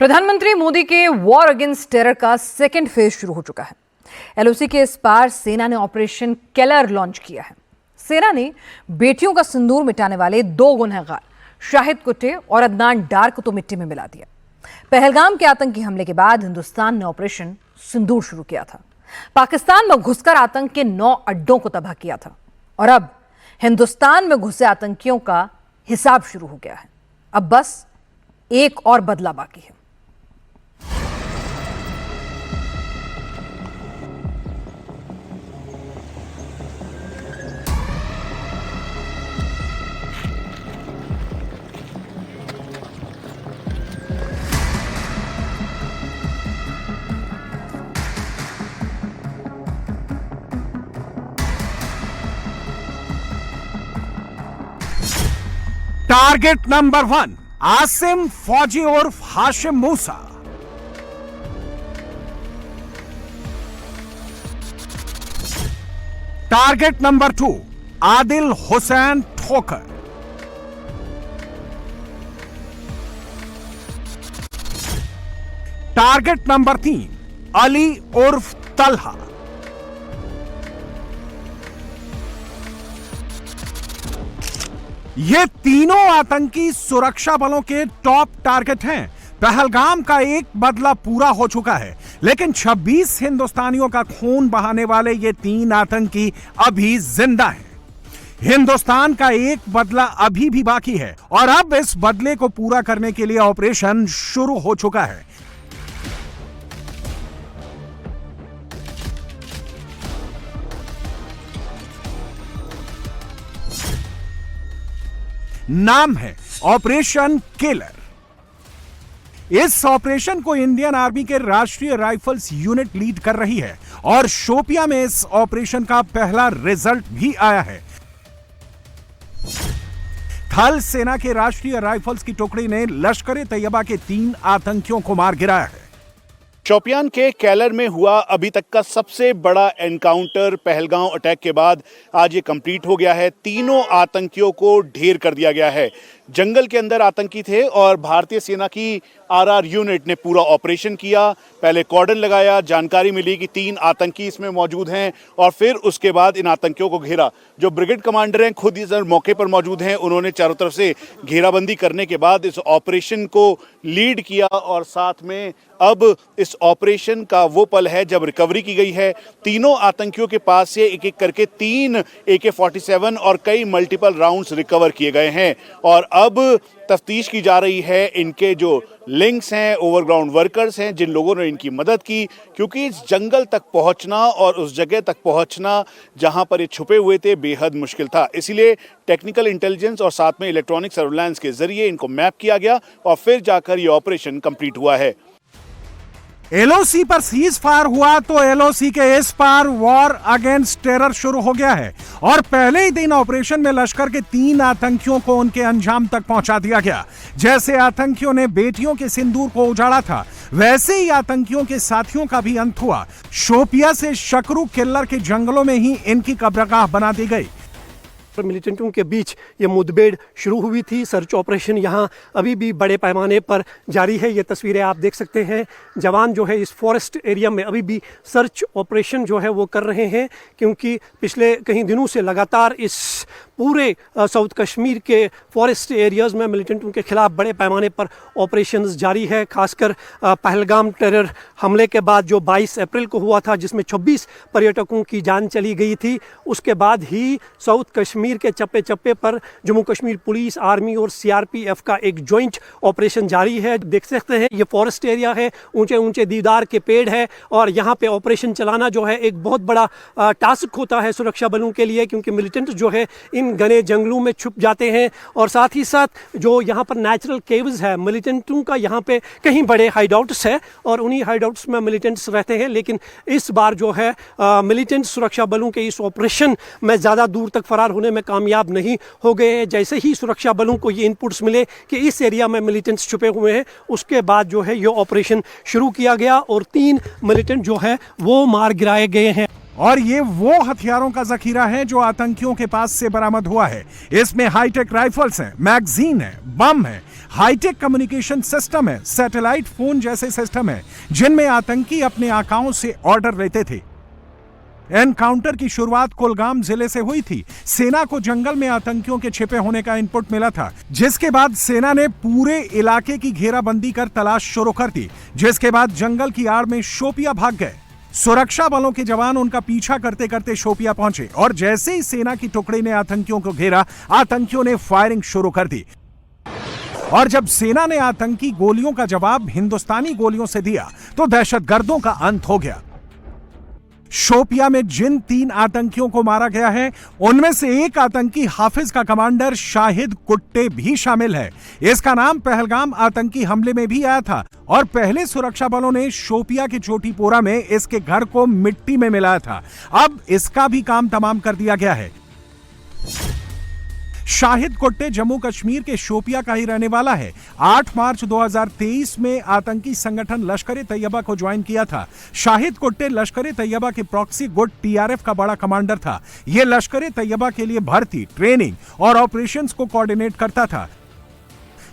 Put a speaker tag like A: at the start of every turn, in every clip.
A: प्रधानमंत्री मोदी के war against terror का सेकेंड फेज शुरू हो चुका है। एलओसी के इस पार सेना ने ऑपरेशन केलर लॉन्च किया है। सेना ने बेटियों का सिंदूर मिटाने वाले दो गुनहगार शाहिद कुट्टे और अदनान डार को तो मिट्टी में मिला दिया। पहलगाम के आतंकी हमले के बाद हिंदुस्तान ने ऑपरेशन सिंदूर शुरू किया था। पाकिस्तान में घुसकर आतंक के 9 अड्डों को तबाह किया था और अब हिंदुस्तान में घुसे आतंकियों का हिसाब शुरू हो गया है। अब बस एक और बदला बाकी है।
B: टारगेट नंबर 1 आसिम फौजी उर्फ हाशिम मूसा। टारगेट नंबर 2 आदिल हुसैन ठोकर। टारगेट नंबर 3 अली उर्फ तलहा। ये तीनों आतंकी सुरक्षा बलों के टॉप टारगेट हैं। पहलगाम का एक बदला पूरा हो चुका है, लेकिन 26 हिंदुस्तानियों का खून बहाने वाले ये 3 आतंकी अभी जिंदा हैं। हिंदुस्तान का एक बदला अभी भी बाकी है और अब इस बदले को पूरा करने के लिए ऑपरेशन शुरू हो चुका है। नाम है ऑपरेशन केलर। इस ऑपरेशन को इंडियन आर्मी के राष्ट्रीय राइफल्स यूनिट लीड कर रही है और शोपियां में इस ऑपरेशन का पहला रिजल्ट भी आया है। थल सेना के राष्ट्रीय राइफल्स की टुकड़ी ने लश्कर-ए तैयबा के 3 आतंकियों को मार गिराया है।
C: शोपियान के केलर में हुआ अभी तक का सबसे बड़ा एनकाउंटर पहलगाम अटैक के बाद आज ये कंप्लीट हो गया है। तीनों आतंकियों को ढेर कर दिया गया है। जंगल के अंदर आतंकी थे और भारतीय सेना की आरआर यूनिट ने पूरा ऑपरेशन किया। पहले कॉर्डन लगाया, जानकारी मिली कि 3 आतंकी इसमें मौजूद हैं और फिर उसके बाद इन आतंकियों को घेरा। जो ब्रिगेड कमांडर हैं खुद इस मौके पर मौजूद हैं, उन्होंने चारों तरफ से घेराबंदी करने के बाद इस ऑपरेशन को लीड किया और साथ में अब इस ऑपरेशन का वो पल है जब रिकवरी की गई है। तीनों आतंकियों के पास से एक एक करके 3 AK-47 और कई मल्टीपल राउंड्स रिकवर किए गए हैं और अब तफ्तीश की जा रही है इनके जो लिंक्स हैं, ओवरग्राउंड वर्कर्स हैं, जिन लोगों ने इनकी मदद की, क्योंकि इस जंगल तक पहुंचना और उस जगह तक पहुंचना जहां पर ये छुपे हुए थे बेहद मुश्किल था। इसीलिए टेक्निकल इंटेलिजेंस और साथ में इलेक्ट्रॉनिक सर्विलांस के जरिए इनको मैप किया गया और फिर जाकर ये ऑपरेशन कंप्लीट हुआ है।
B: एलओसी पर सीज फायर हुआ तो एलओसी के इस पार वॉर अगेंस्ट टेरर शुरू हो गया है और पहले ही दिन ऑपरेशन में लश्कर के 3 आतंकियों को उनके अंजाम तक पहुंचा दिया गया। जैसे आतंकियों ने बेटियों के सिंदूर को उजाड़ा था, वैसे ही आतंकियों के साथियों का भी अंत हुआ। शोपिया से शकरू किल्लर के जंगलों में ही इनकी कब्रगाह बना दी गई।
D: मिलिटेंटों के बीच ये मुठभेड़ शुरू हुई थी। सर्च ऑपरेशन यहाँ अभी भी बड़े पैमाने पर जारी है। ये तस्वीरें आप देख सकते हैं। जवान जो है इस फॉरेस्ट एरिया में अभी भी सर्च ऑपरेशन जो है वो कर रहे हैं, क्योंकि पिछले कई दिनों से लगातार इस पूरे साउथ कश्मीर के फॉरेस्ट एरियाज़ में मिलिटेंटों के खिलाफ बड़े पैमाने पर ऑपरेशंस जारी है। खासकर पहलगाम टेरर हमले के बाद जो 22 अप्रैल को हुआ था, जिसमें 26 पर्यटकों की जान चली गई थी, उसके बाद ही साउथ कश्मीर के चप्पे चप्पे पर जम्मू कश्मीर पुलिस, आर्मी और सीआरपीएफ का एक जॉइंट ऑपरेशन जारी है। देख सकते हैं ये फॉरेस्ट एरिया है, ऊंचे ऊंचे दीदार के पेड़ है और यहाँ पे ऑपरेशन चलाना जो है एक बहुत बड़ा टास्क होता है सुरक्षा बलों के लिए, क्योंकि मिलिटेंट जो है इन घने जंगलों में छुप जाते हैं और साथ ही साथ जो यहाँ पर नेचुरल केव्स है मिलिटेंटों का, यहाँ पे कहीं बड़े हाइडआउट्स है और उन्हीं हाइडआउट्स में मिलिटेंट्स रहते हैं। लेकिन इस बार जो है मिलिटेंट सुरक्षा बलों के इस ऑपरेशन में ज़्यादा दूर तक फरार होने में कामयाब नहीं हो गए हैं। जैसे ही सुरक्षा बलों को ये इनपुट्स मिले कि इस एरिया में मिलिटेंट्स छुपे हुए हैं, उसके बाद जो है ये ऑपरेशन शुरू किया गया और 3 मिलिटेंट जो है वो मार गिराए गए हैं।
B: और ये वो हथियारों का जखीरा है जो आतंकियों के पास से बरामद हुआ है। इसमें हाईटेक राइफल्स हैं, मैगजीन है, बम है, हाईटेक कम्युनिकेशन सिस्टम है, सैटेलाइट फोन जैसे सिस्टम है जिनमें आतंकी अपने आकाओं से ऑर्डर लेते थे। एनकाउंटर की शुरुआत कुलगाम जिले से हुई थी। सेना को जंगल में आतंकियों के छिपे होने का इनपुट मिला था, जिसके बाद सेना ने पूरे इलाके की घेराबंदी कर तलाश शुरू कर दी, जिसके बाद जंगल की आड़ में शोपिया भाग गए। सुरक्षा बलों के जवान उनका पीछा करते करते शोपिया पहुंचे और जैसे ही सेना की टुकड़ी ने आतंकियों को घेरा, आतंकियों ने फायरिंग शुरू कर दी। और जब सेना ने आतंकी गोलियों का जवाब हिंदुस्तानी गोलियों से दिया तो दहशतगर्दों का अंत हो गया। शोपिया में जिन 3 आतंकियों को मारा गया है, उनमें से एक आतंकी हाफिज का कमांडर शाहिद कुट्टे भी शामिल है। इसका नाम पहलगाम आतंकी हमले में भी आया था और पहले सुरक्षा बलों ने शोपिया के चोटीपोरा में इसके घर को मिट्टी में मिलाया था। अब इसका भी काम तमाम कर दिया गया है। शाहिद कुट्टे जम्मू कश्मीर के शोपिया का ही रहने वाला है। 8 मार्च 2023 में आतंकी संगठन लश्कर-ए-तैयबा को ज्वाइन किया था। शाहिद कुट्टे लश्कर-ए-तैयबा के प्रॉक्सी गुट टीआरएफ का बड़ा कमांडर था। यह लश्कर-ए-तैयबा के लिए भर्ती, ट्रेनिंग और ऑपरेशंस को कोऑर्डिनेट करता था।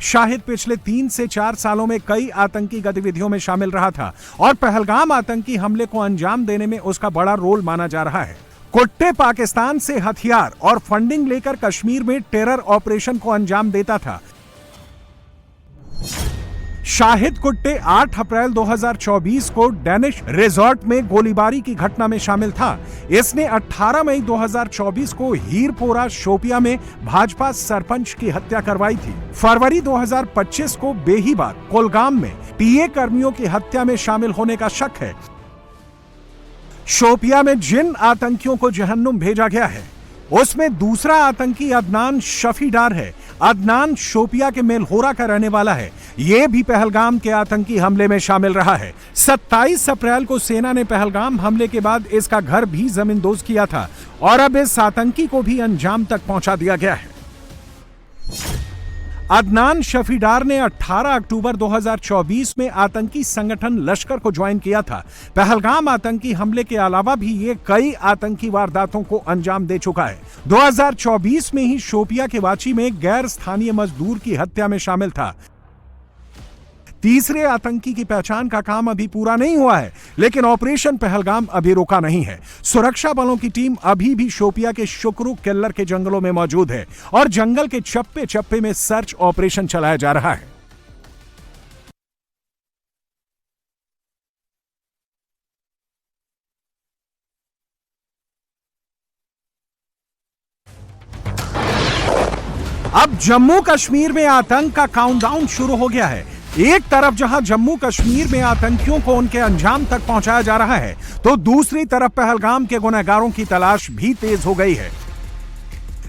B: शाहिद पिछले 3 से 4 सालों में कई आतंकी गतिविधियों में शामिल रहा था और पहलगाम आतंकी हमले को अंजाम देने में उसका बड़ा रोल माना जा रहा है। कुट्टे पाकिस्तान से हथियार और फंडिंग लेकर कश्मीर में टेरर ऑपरेशन को अंजाम देता था। शाहिद कुट्टे 8 अप्रैल 2024 को डेनिश रिजॉर्ट में गोलीबारी की घटना में शामिल था। इसने 18 मई 2024 को हीरपोरा शोपिया में भाजपा सरपंच की हत्या करवाई थी। फरवरी 2025 को बेहीबाग कुलगाम में टीए कर्मियों की हत्या में शामिल होने का शक है। शोपिया में जिन आतंकियों को जहन्नुम भेजा गया है, उसमें दूसरा आतंकी अदनान शफीडार है। अदनान शोपिया के मेलहोरा का रहने वाला है। यह भी पहलगाम के आतंकी हमले में शामिल रहा है। 27 अप्रैल को सेना ने पहलगाम हमले के बाद इसका घर भी जमींदोज किया था और अब इस आतंकी को भी अंजाम तक पहुंचा दिया गया है। अदनान शफीडार ने 18 अक्टूबर 2024 में आतंकी संगठन लश्कर को ज्वाइन किया था। पहलगाम आतंकी हमले के अलावा भी ये कई आतंकी वारदातों को अंजाम दे चुका है। 2024 में ही शोपिया के वाची में गैर स्थानीय मजदूर की हत्या में शामिल था। तीसरे आतंकी की पहचान का काम अभी पूरा नहीं हुआ है, लेकिन ऑपरेशन पहलगाम अभी रुका नहीं है। सुरक्षा बलों की टीम अभी भी शोपिया के शुक्रू केल्लर के जंगलों में मौजूद है और जंगल के चप्पे चप्पे में सर्च ऑपरेशन चलाया जा रहा है। अब जम्मू कश्मीर में आतंक का काउंटडाउन शुरू हो गया है। एक तरफ जहां जम्मू कश्मीर में आतंकियों को उनके अंजाम तक पहुंचाया जा रहा है, तो दूसरी तरफ पहलगाम के गुनहगारों की तलाश भी तेज हो गई है।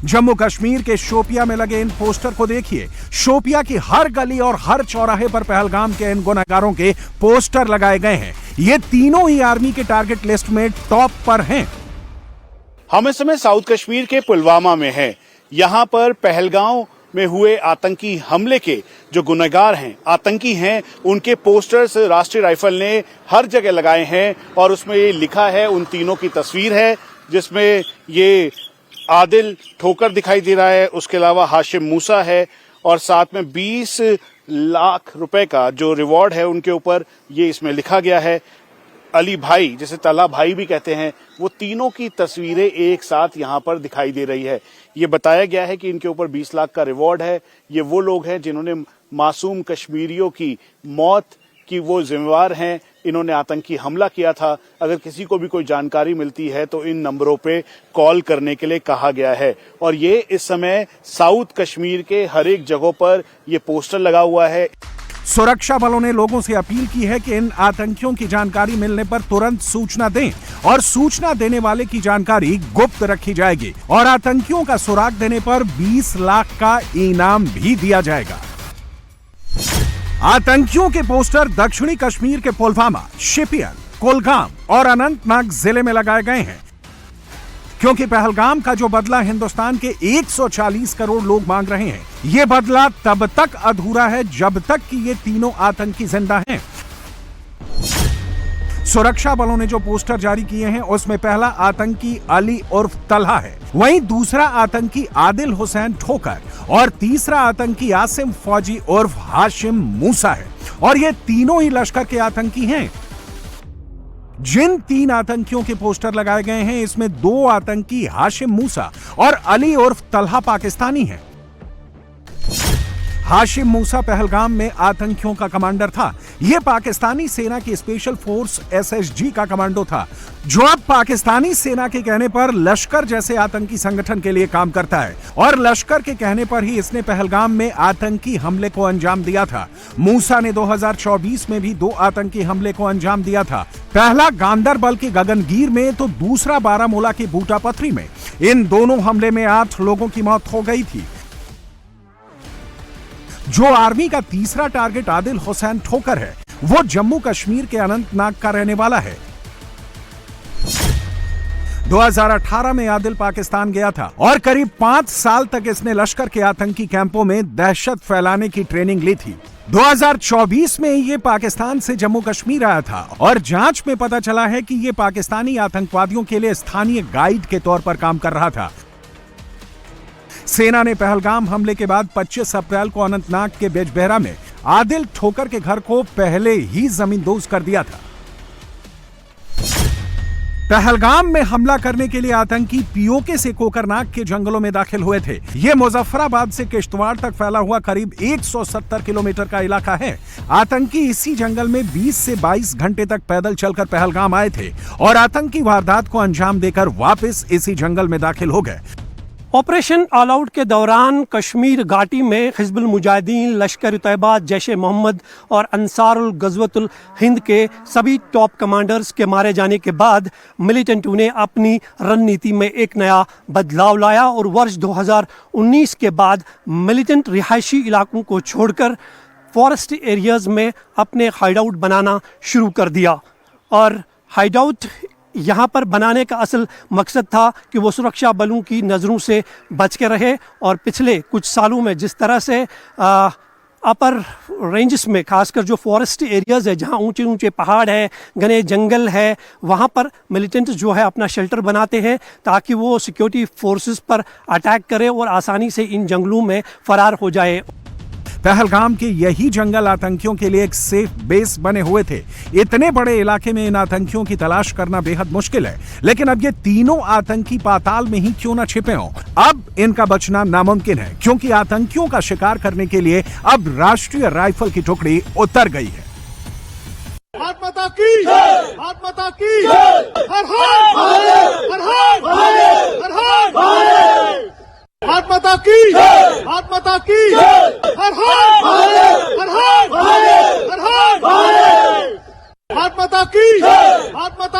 B: जम्मू कश्मीर के शोपिया में लगे इन पोस्टर को देखिए। शोपिया की हर गली और हर चौराहे पर पहलगाम के इन गुनहगारों के पोस्टर लगाए गए हैं। ये तीनों ही आर्मी के टारगेट लिस्ट में टॉप पर हैं।
C: हम इस समय साउथ कश्मीर के पुलवामा में हैं। यहाँ पर पहलगाम में हुए आतंकी हमले के जो गुनहगार हैं, आतंकी हैं, उनके पोस्टर्स राष्ट्रीय राइफल ने हर जगह लगाए हैं और उसमें ये लिखा है, उन तीनों की तस्वीर है जिसमें ये आदिल ठोकर दिखाई दे रहा है, उसके अलावा हाशिम मूसा है और साथ में 20 लाख रुपए का जो रिवॉर्ड है उनके ऊपर ये इसमें लिखा गया है। अली भाई, जिसे तला भाई भी कहते हैं, वो तीनों की तस्वीरें एक साथ यहाँ पर दिखाई दे रही है। ये बताया गया है कि इनके ऊपर 20 लाख का रिवॉर्ड है। ये वो लोग हैं जिन्होंने मासूम कश्मीरियों की मौत की वो जिम्मेवार हैं। इन्होंने आतंकी हमला किया था। अगर किसी को भी कोई जानकारी मिलती है तो इन नंबरों पे कॉल करने के लिए कहा गया है और ये इस समय साउथ कश्मीर के हर एक जगहों पर ये पोस्टर लगा हुआ है।
B: सुरक्षा बलों ने लोगों से अपील की है कि इन आतंकियों की जानकारी मिलने पर तुरंत सूचना दें और सूचना देने वाले की जानकारी गुप्त रखी जाएगी और आतंकियों का सुराग देने पर 20 लाख का इनाम भी दिया जाएगा। आतंकियों के पोस्टर दक्षिणी कश्मीर के पुलवामा, शोपियान, कुलगाम और अनंतनाग जिले में लगाए गए हैं, क्योंकि पहलगाम का जो बदला हिंदुस्तान के 140 करोड़ लोग मांग रहे हैं, यह बदला तब तक अधूरा है जब तक कि ये तीनों आतंकी जिंदा हैं। सुरक्षा बलों ने जो पोस्टर जारी किए हैं उसमें पहला आतंकी अली उर्फ तलहा है, वहीं दूसरा आतंकी आदिल हुसैन ठोकर और तीसरा आतंकी आसिम फौजी उर्फ हाशिम मूसा है। और ये तीनों ही लश्कर के आतंकी हैं। जिन 3 आतंकियों के पोस्टर लगाए गए हैं, इसमें 2 आतंकी हाशिम मूसा और अली उर्फ तलहा पाकिस्तानी हैं। हाशिम मूसा पहलगाम में आतंकियों का कमांडर था। यह पाकिस्तानी सेना की स्पेशल फोर्स SSG का कमांडो था, जो अब पाकिस्तानी सेना के कहने पर लश्कर जैसे आतंकी संगठन के लिए काम करता है। और लश्कर के कहने पर ही इसने पहलगाम में आतंकी हमले को अंजाम दिया था। मूसा ने 2024 में भी 2 आतंकी हमले को अंजाम दिया था। पहला गांदरबल के गगनगीर में तो दूसरा बारामूला की बूटा पथरी में। इन दोनों हमले में 8 लोगों की मौत हो गई थी। जो आर्मी का तीसरा टारगेट आदिल हुसैन ठोकर है, वो जम्मू कश्मीर के अनंतनाग का रहने वाला है। 2018 में आदिल पाकिस्तान गया था और करीब 5 साल तक इसने लश्कर के आतंकी कैंपों में दहशत फैलाने की ट्रेनिंग ली थी। 2024 में ये पाकिस्तान से जम्मू कश्मीर आया था और जांच में पता चला है कि ये पाकिस्तानी आतंकवादियों के लिए स्थानीय गाइड के तौर पर काम कर रहा था। सेना ने पहलगाम हमले के बाद 25 अप्रैल को अनंतनाग के बेजबेहरा में आदिल ठोकर के घर को पहले ही जमींदोज कर दिया था। पहलगाम में हमला करने के लिए आतंकी पीओके से कोकरनाग के जंगलों में दाखिल हुए थे। यह मुजफ्फराबाद से किश्तवाड़ तक फैला हुआ करीब 170 किलोमीटर का इलाका है। आतंकी इसी जंगल में 20 से 22 घंटे तक पैदल चलकर पहलगाम आए थे और आतंकी वारदात को अंजाम देकर वापस इसी जंगल में दाखिल हो गए।
D: ऑपरेशन ऑल आउट के दौरान कश्मीर घाटी में हिजबुल मुजाहिदीन, लश्कर-ए-तैयबा, जैश-ए-मोहम्मद और अंसारुल गज़वतुल हिंद के सभी टॉप कमांडर्स के मारे जाने के बाद मिलिटेंटों ने अपनी रणनीति में एक नया बदलाव लाया और वर्ष 2019 के बाद मिलिटेंट रिहायशी इलाकों को छोड़कर फॉरेस्ट एरियाज में अपने हाइडआउट बनाना शुरू कर दिया। और हाइडआउट यहाँ पर बनाने का असल मकसद था कि वो सुरक्षा बलों की नज़रों से बच के रहे। और पिछले कुछ सालों में जिस तरह से अपर रेंजेस में, खासकर जो फॉरेस्ट एरियाज़ है जहाँ ऊंचे ऊंचे पहाड़ है, घने जंगल है, वहाँ पर मिलिटेंट्स जो है अपना शेल्टर बनाते हैं ताकि वो सिक्योरिटी फोर्सेस पर अटैक करे और आसानी से इन जंगलों में फरार हो जाए।
B: पहलगाम के यही जंगल आतंकियों के लिए एक सेफ बेस बने हुए थे। इतने बड़े इलाके में इन आतंकियों की तलाश करना बेहद मुश्किल है, लेकिन अब ये तीनों आतंकी पाताल में ही क्यों ना छिपे हों, अब इनका बचना नामुमकिन है, क्योंकि आतंकियों का शिकार करने के लिए अब राष्ट्रीय राइफल की टुकड़ी उतर गई है।
E: भारत माता की जय, भारत माता की जय, हर हर महादेव, हर हर महादेव, हर हर महादेव। भारत माता की जय, भारत माता की जय, हर हर महादेव, हर हर महादेव, हर हर महादेव। भारत माता की जय, भारत माता